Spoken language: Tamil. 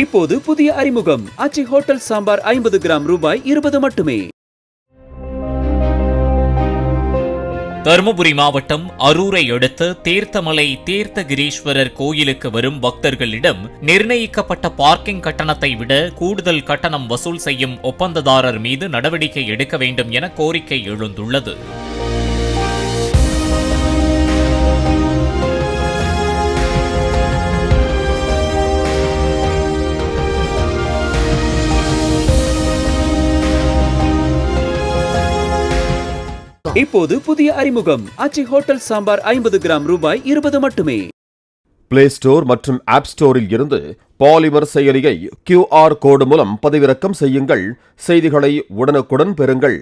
இப்போது புதிய அறிமுகம் ஆச்சி ஹோட்டல் சாம்பார் 50 கிராம் ரூபாய் 20 மட்டுமே. தருமபுரி மாவட்டம் அரூரை அடுத்த தீர்த்தமலை தீர்த்தகிரீஸ்வரர் கோயிலுக்கு வரும் பக்தர்களிடம் நிர்ணயிக்கப்பட்ட பார்க்கிங் கட்டணத்தை விட கூடுதல் கட்டணம் வசூல் செய்யும் ஒப்பந்ததாரர் மீது நடவடிக்கை எடுக்க வேண்டும் என கோரிக்கை எழுந்துள்ளது. இப்போது புதிய அறிமுகம் ஆச்சி ஹோட்டல் சாம்பார் 50 கிராம் ரூபாய் 20 மட்டுமே. பிளே ஸ்டோர் மற்றும் ஆப் ஸ்டோரில் இருந்து பாலிமர் செயலியை QR கோடு மூலம் பதிவிறக்கம் செய்யுங்கள். செய்திகளை உடனுக்குடன் பெறுங்கள்.